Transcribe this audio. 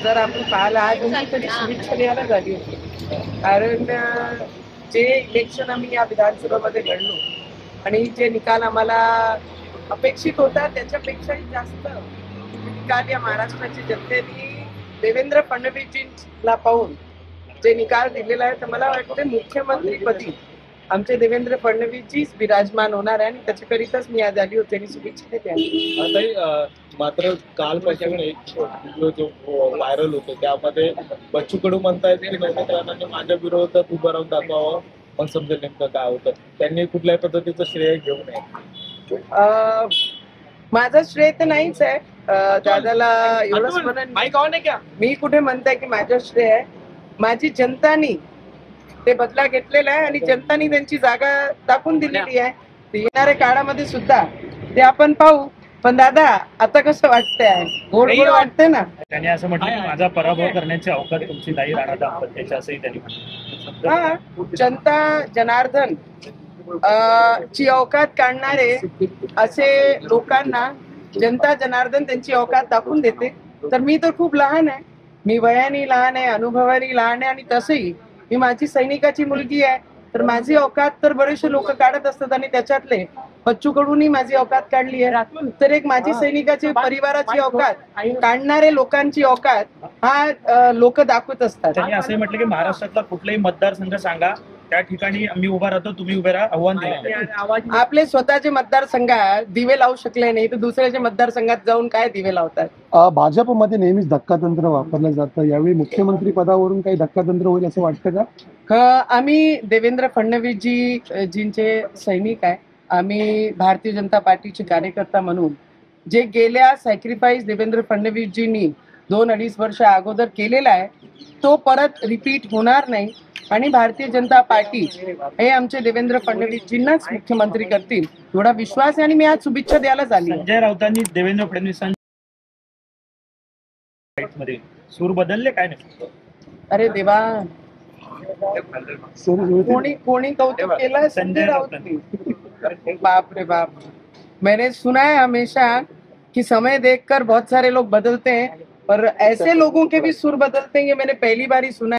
जर आपण पाहिलं आज आमची तरी शुभेच्छा द्यायला झाली होती. कारण जे इलेक्शन आम्ही या विधानसभेमध्ये लढलो आणि जे निकाल आम्हाला अपेक्षित होता त्याच्यापेक्षाही जास्त निकाल या महाराष्ट्राच्या जनतेने देवेंद्र फडणवीसजींना पाहून जे निकाल दिलेला आहे तर मला वाटतं मुख्यमंत्रीपदी आमचे देवेंद्र फडणवीसजीच विराजमान होणार आहे आणि त्याच्याकरिताच मी आज आली होती आणि शुभेच्छा देते. मात्र कालपासून एक व्हिडिओ जो व्हायरल होतो त्यामध्ये बच्चू कडू म्हणतायत की नवनीत माझ्या विरोधात उभं राहून दाखवावं मग समजेल नेमकं काय होतं. त्यांनी कुठल्याही पद्धतीचं श्रेय घेऊ नये. माझं श्रेय तर नाहीच आहे. दादाला एवढंच म्हणून मी कुठे म्हणताय की माझं श्रेय आहे. माझी जनतानी ते बदला घेतलेला आहे आणि जनतानी त्यांची जागा दाखवून दिलेली आहे. येणाऱ्या काळामध्ये सुद्धा ते आपण पाहू. पण दादा आता कसं वाटतंय? गोड गोड वाटतंय ना. त्यांनी असं म्हटलं की माझा पराभव करण्याची अवकाश तुमची नाही राणा दाम्पत्याची असंही त्यांनी म्हटलं. हा, जनता जनार्दन ची अवकात काढणारे असे लोकांना जनता जनार्दन त्यांची अवकात दाखवून देते. तर मी तर खूप लहान आहे, मी वयाने लहान आहे, अनुभवाने लहान आहे आणि तसंही मी माझी सैनिकाची मुलगी आहे. तर माझी अवकात तर बरेचसे लोक काढत असतात आणि त्याच्यातले बच्चू कडूंनी माझी अवकात काढली आहे. तर एक माझी सैनिकाची परिवाराची अवकात काढणारे लोकांची अवकात हा लोक दाखवत असतात. त्यांनी असंही म्हटलं की महाराष्ट्रातला कुठलाही मतदारसंघ सांगा त्या ठिकाणी आम्ही उभा राहतो, तुम्ही उभे राहा, आव्हान दिले. आपले स्वतःचे मतदारसंघात दिवे लावू शकले नाही तर दुसऱ्याच्या मतदारसंघात जाऊन काय दिवे लावतात? भाजपमध्ये नेहमीच धक्कातंत्र वापरलं जातं. यावेळी मुख्यमंत्री पदावरून काही धक्कातंत्र होईल असं वाटतं का? आम्ही देवेंद्र फडणवीसजींचे सैनिक आहे. आम्ही भारतीय जनता पार्टीचे कार्यकर्ता म्हणून जे गेल्या सॅक्रिफाईस देवेंद्र फडणवीसजींनी 2-2.5 वर्ष अगोदर केलेला आहे तो परत रिपीट होणार नाही आणि भारतीय जनता पार्टी हे आमचे देवेंद्र फडणवीसजींनाच मुख्यमंत्री करतील एवढा विश्वास आहे. आणि मी आज शुभेच्छा द्यायला झाली. संजय राऊतांनी देवेंद्र फडणवीसांच्या सूर बदलले काय नाही? अरे देवा, कोणी कौतुक केलं? संजय राउत ने. बाप रे बाप, मैंने सुना है हमेशा कि समय देखकर बहुत सारे लोग बदलते हैं पर ऐसे लोगों के भी सुर बदलते हैं ये मैंने पहली बार ही सुना है.